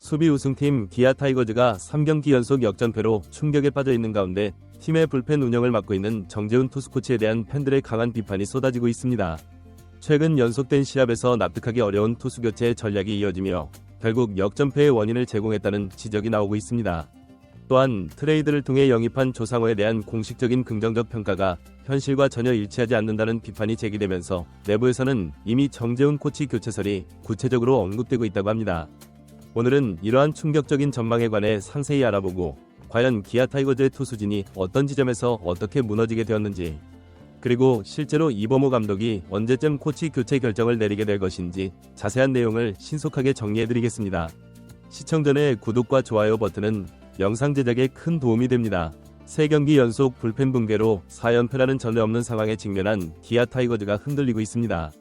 수비 우승팀 기아 타이거즈가 3경기 연속 역전패로 충격에 빠져 있는 가운데 팀의 불펜 운영을 맡고 있는 정재훈 투수 코치에 대한 팬들의 강한 비판이 쏟아지고 있습니다. 최근 연속된 시합에서 납득하기 어려운 투수 교체 전략이 이어지며 결국 역전패의 원인을 제공했다는 지적이 나오고 있습니다. 또한 트레이드를 통해 영입한 조상우에 대한 공식적인 긍정적 평가가 현실과 전혀 일치하지 않는다는 비판이 제기되면서 내부에서는 이미 정재훈 코치 교체설이 구체적으로 언급되고 있다고 합니다. 오늘은 이러한 충격적인 전망에 관해 상세히 알아보고 과연 기아 타이거즈의 투수진이 어떤 지점에서 어떻게 무너지게 되었는지, 그리고 실제로 이범호 감독이 언제쯤 코치 교체 결정을 내리게 될 것인지 자세한 내용을 신속하게 정리해드리겠습니다. 시청 전에 구독과 좋아요 버튼은 영상 제작에 큰 도움이 됩니다. 3경기 연속 불펜 붕괴로 4연패라는 전례 없는 상황에 직면한 기아 타이거즈가 흔들리고 있습니다.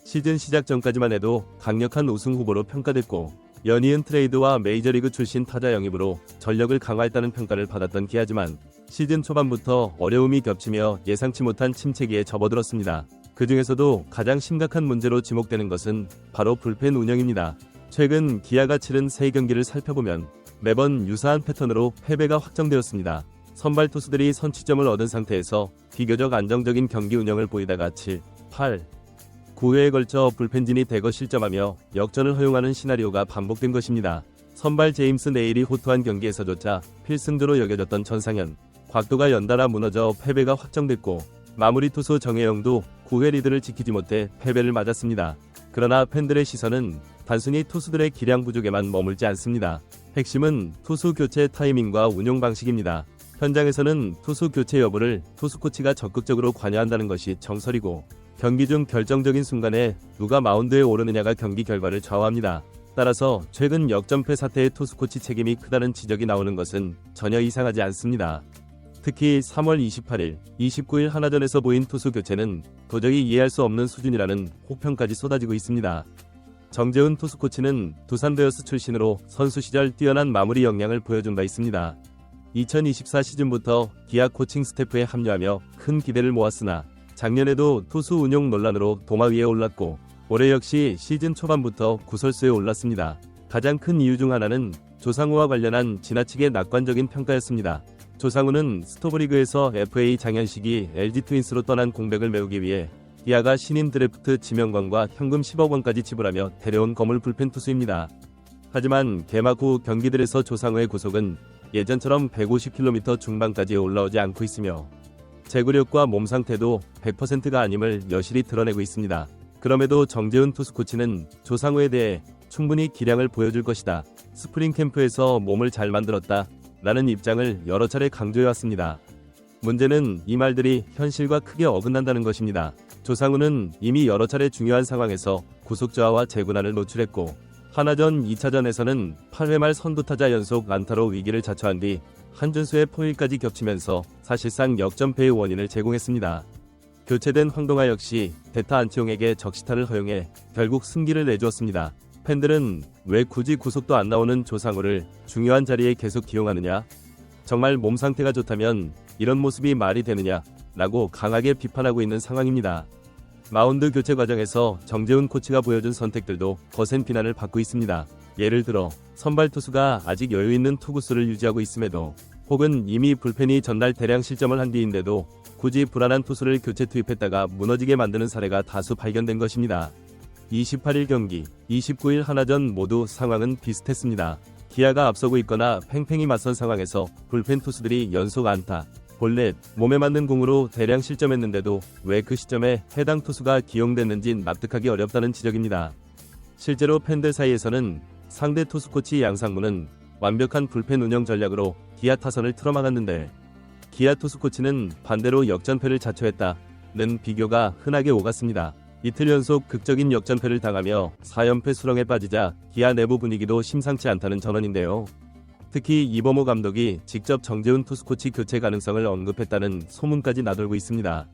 시즌 시작 전까지만 해도 강력한 우승 후보로 평가됐고 연이은 트레이드와 메이저리그 출신 타자 영입으로 전력을 강화했다는 평가를 받았던 기아지만 시즌 초반부터 어려움이 겹치며 예상치 못한 침체기에 접어들었습니다. 그 중에서도 가장 심각한 문제로 지목되는 것은 바로 불펜 운영입니다. 최근 기아가 치른 3경기를 살펴보면 매번 유사한 패턴으로 패배가 확정되었습니다. 선발 투수들이 선취점을 얻은 상태에서 비교적 안정적인 경기 운영을 보이다가 7, 8, 9회에 걸쳐 불펜진이 대거 실점하며 역전을 허용하는 시나리오가 반복된 것입니다. 선발 제임스 네일이 호투한 경기에서조차 필승조로 여겨졌던 전상현, 곽도가 연달아 무너져 패배가 확정됐고 마무리 투수 정혜영도 9회 리드를 지키지 못해 패배를 맞았습니다. 그러나 팬들의 시선은 단순히 투수들의 기량 부족에만 머물지 않습니다. 핵심은 투수 교체 타이밍과 운용 방식입니다. 현장에서는 투수 교체 여부를 투수 코치가 적극적으로 관여한다는 것이 정설이고 경기 중 결정적인 순간에 누가 마운드에 오르느냐가 경기 결과를 좌우합니다. 따라서 최근 역전패 사태의 투수 코치 책임이 크다는 지적이 나오는 것은 전혀 이상하지 않습니다. 특히 3월 28일, 29일 하나전에서 보인 투수 교체는 도저히 이해할 수 없는 수준이라는 혹평까지 쏟아지고 있습니다. 정재훈 투수 코치는 두산 베어스 출신으로 선수 시절 뛰어난 마무리 역량을 보여준 바 있습니다. 2024 시즌부터 기아 코칭 스태프에 합류하며 큰 기대를 모았으나 작년에도 투수 운용 논란으로 도마 위에 올랐고 올해 역시 시즌 초반부터 구설수에 올랐습니다. 가장 큰 이유 중 하나는 조상우와 관련한 지나치게 낙관적인 평가였습니다. 조상우는 스토브리그에서 FA 장현식이 LG 트윈스로 떠난 공백을 메우기 위해 기아가 신인 드래프트 지명권과 현금 10억 원까지 지불하며 데려온 거물 불펜 투수입니다. 하지만 개막 후 경기들에서 조상우의 구속은 예전처럼 150km 중반까지 올라오지 않고 있으며 제구력과 몸 상태도 100%가 아님을 여실히 드러내고 있습니다. 그럼에도 정재훈 투수 코치는 조상우에 대해 충분히 기량을 보여줄 것이다, 스프링 캠프에서 몸을 잘 만들었다 라는 입장을 여러 차례 강조해왔습니다. 문제는 이 말들이 현실과 크게 어긋난다는 것입니다. 조상우는 이미 여러 차례 중요한 상황에서 구속저하와 재군안을 노출했고 하나전 2차전에서는 8회 말 선두타자 연속 안타로 위기를 자초한 뒤 한준수의 포일까지 겹치면서 사실상 역전패의 원인을 제공했습니다. 교체된 황동하 역시 대타 안치홍에게 적시타를 허용해 결국 승기를 내주었습니다. 팬들은 왜 굳이 구속도 안 나오는 조상우를 중요한 자리에 계속 기용하느냐? 정말 몸 상태가 좋다면 이런 모습이 말이 되느냐? 라고 강하게 비판하고 있는 상황입니다. 마운드 교체 과정에서 정재훈 코치가 보여준 선택들도 거센 비난을 받고 있습니다. 예를 들어 선발 투수가 아직 여유있는 투구수를 유지하고 있음에도 혹은 이미 불펜이 전날 대량 실점을 한 뒤인데도 굳이 불안한 투수를 교체 투입했다가 무너지게 만드는 사례가 다수 발견된 것입니다. 28일 경기, 29일 하나전 모두 상황은 비슷했습니다. 기아가 앞서고 있거나 팽팽히 맞선 상황에서 불펜 투수들이 연속 안타, 볼넷, 몸에 맞는 공으로 대량 실점했는데도 왜 그 시점에 해당 투수가 기용됐는진 납득하기 어렵다는 지적입니다. 실제로 팬들 사이에서는 상대 투수 코치 양상무는 완벽한 불펜 운영 전략으로 기아 타선을 틀어막았는데 기아 투수 코치는 반대로 역전패를 자초했다는 비교가 흔하게 오갔습니다. 이틀 연속 극적인 역전패를 당하며 4연패 수렁에 빠지자 기아 내부 분위기도 심상치 않다는 전언인데요. 특히 이범호 감독이 직접 정재훈 투수 코치 교체 가능성을 언급했다는 소문까지 나돌고 있습니다.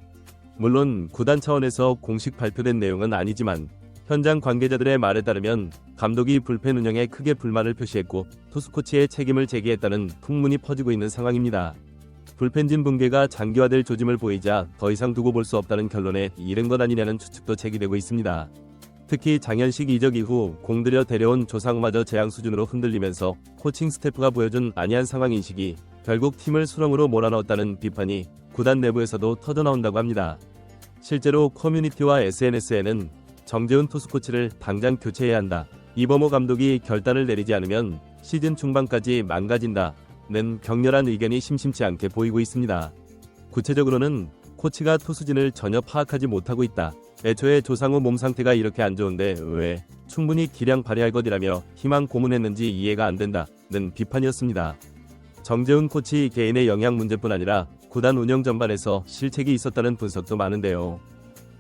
물론 구단 차원에서 공식 발표된 내용은 아니지만 현장 관계자들의 말에 따르면 감독이 불펜 운영에 크게 불만을 표시했고 투수 코치의 책임을 제기했다는 풍문이 퍼지고 있는 상황입니다. 불펜진 붕괴가 장기화될 조짐을 보이자 더 이상 두고 볼 수 없다는 결론에 이른 것 아니냐는 추측도 제기되고 있습니다. 특히 장현식 이적 이후 공들여 데려온 조상우마저 재앙 수준으로 흔들리면서 코칭 스태프가 보여준 안이한 상황 인식이 결국 팀을 수렁으로 몰아넣었다는 비판이 구단 내부에서도 터져나온다고 합니다. 실제로 커뮤니티와 SNS에는 정재훈 투수코치를 당장 교체해야 한다. 이범호 감독이 결단을 내리지 않으면 시즌 중반까지 망가진다는 격렬한 의견이 심심치 않게 보이고 있습니다. 구체적으로는 코치가 투수진을 전혀 파악하지 못하고 있다. 애초에 조상우 몸 상태가 이렇게 안 좋은데 왜 충분히 기량 발휘할 것이라며 희망 고문했는지 이해가 안 된다는 비판이었습니다. 정재훈 코치 개인의 영향 문제뿐 아니라 구단 운영 전반에서 실책이 있었다는 분석도 많은데요.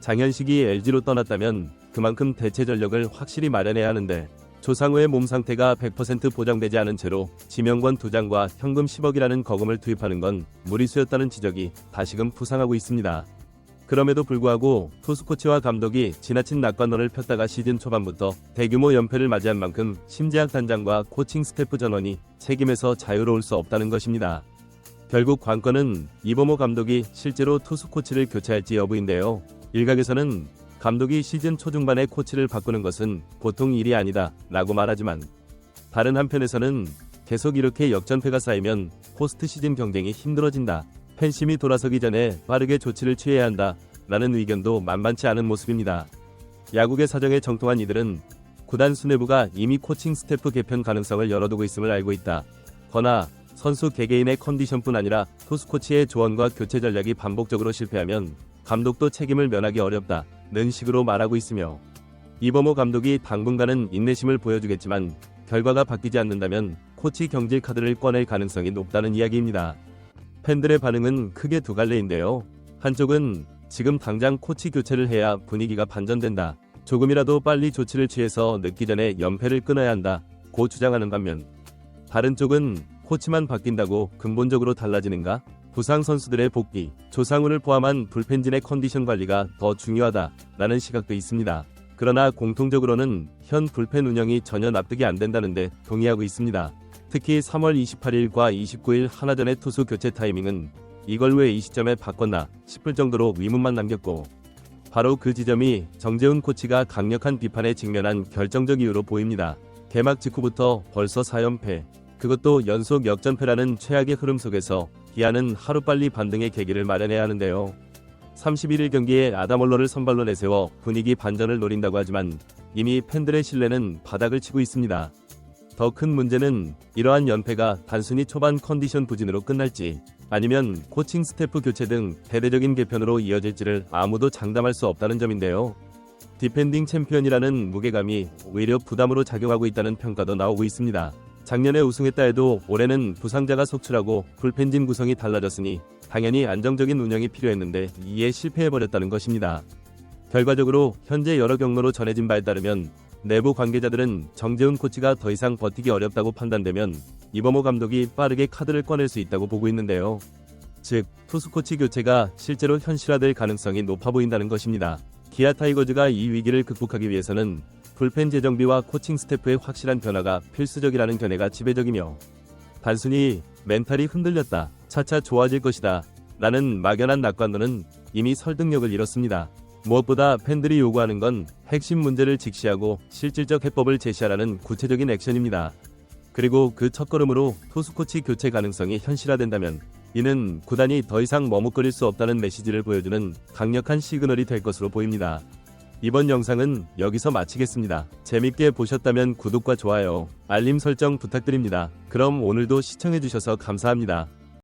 장현식이 LG로 떠났다면 그만큼 대체 전력을 확실히 마련해야 하는데 조상우의 몸 상태가 100% 보장되지 않은 채로 지명권 2장과 현금 10억이라는 거금을 투입하는 건 무리수였다는 지적이 다시금 부상하고 있습니다. 그럼에도 불구하고 투수코치와 감독이 지나친 낙관론을 폈다가 시즌 초반부터 대규모 연패를 맞이한 만큼 심재학 단장과 코칭 스태프 전원이 책임에서 자유로울 수 없다는 것입니다. 결국 관건은 이범호 감독이 실제로 투수코치를 교체할지 여부인데요. 일각에서는 감독이 시즌 초중반에 코치를 바꾸는 것은 보통 일이 아니다 라고 말하지만 다른 한편에서는 계속 이렇게 역전패가 쌓이면 포스트 시즌 경쟁이 힘들어진다. 팬심이 돌아서기 전에 빠르게 조치를 취해야 한다 라는 의견도 만만치 않은 모습입니다. 야구계 사정에 정통한 이들은 구단 수뇌부가 이미 코칭 스태프 개편 가능성을 열어두고 있음을 알고 있다. 거나 선수 개개인의 컨디션뿐 아니라 투수코치의 조언과 교체 전략이 반복적으로 실패하면 감독도 책임을 면하기 어렵다는 식으로 말하고 있으며 이범호 감독이 당분간은 인내심을 보여주겠지만 결과가 바뀌지 않는다면 코치 경질 카드를 꺼낼 가능성이 높다는 이야기입니다. 팬들의 반응은 크게 두 갈래인데요. 한쪽은 지금 당장 코치 교체를 해야 분위기가 반전된다. 조금이라도 빨리 조치를 취해서 늦기 전에 연패를 끊어야 한다. 고 주장하는 반면 다른 쪽은 코치만 바뀐다고 근본적으로 달라지는가? 부상 선수들의 복귀, 조상우를 포함한 불펜진의 컨디션 관리가 더 중요하다라는 시각도 있습니다. 그러나 공통적으로는 현 불펜 운영이 전혀 납득이 안 된다는데 동의하고 있습니다. 특히 3월 28일과 29일 하나전의 투수 교체 타이밍은 이걸 왜 이 시점에 바꿨나 싶을 정도로 의문만 남겼고 바로 그 지점이 정재훈 코치가 강력한 비판에 직면한 결정적 이유로 보입니다. 개막 직후부터 벌써 4연패, 그것도 연속 역전패라는 최악의 흐름 속에서 기아는 하루빨리 반등의 계기를 마련해야 하는데요. 31일 경기에 아담올러를 선발로 내세워 분위기 반전을 노린다고 하지만 이미 팬들의 신뢰는 바닥을 치고 있습니다. 더 큰 문제는 이러한 연패가 단순히 초반 컨디션 부진으로 끝날지 아니면 코칭 스태프 교체 등 대대적인 개편으로 이어질지를 아무도 장담할 수 없다는 점인데요. 디펜딩 챔피언이라는 무게감이 오히려 부담으로 작용하고 있다는 평가도 나오고 있습니다. 작년에 우승했다 해도 올해는 부상자가 속출하고 불펜진 구성이 달라졌으니 당연히 안정적인 운영이 필요했는데 이에 실패해버렸다는 것입니다. 결과적으로 현재 여러 경로로 전해진 바에 따르면 내부 관계자들은 정재훈 코치가 더 이상 버티기 어렵다고 판단되면 이범호 감독이 빠르게 카드를 꺼낼 수 있다고 보고 있는데요. 즉, 투수 코치 교체가 실제로 현실화될 가능성이 높아 보인다는 것입니다. 기아 타이거즈가 이 위기를 극복하기 위해서는 불펜 재정비와 코칭 스태프의 확실한 변화가 필수적이라는 견해가 지배적이며 단순히 멘탈이 흔들렸다, 차차 좋아질 것이다 라는 막연한 낙관론은 이미 설득력을 잃었습니다. 무엇보다 팬들이 요구하는 건 핵심 문제를 직시하고 실질적 해법을 제시하라는 구체적인 액션입니다. 그리고 그 첫걸음으로 투수코치 교체 가능성이 현실화된다면 이는 구단이 더 이상 머뭇거릴 수 없다는 메시지를 보여주는 강력한 시그널이 될 것으로 보입니다. 이번 영상은 여기서 마치겠습니다. 재밌게 보셨다면 구독과 좋아요, 알림 설정 부탁드립니다. 그럼 오늘도 시청해주셔서 감사합니다.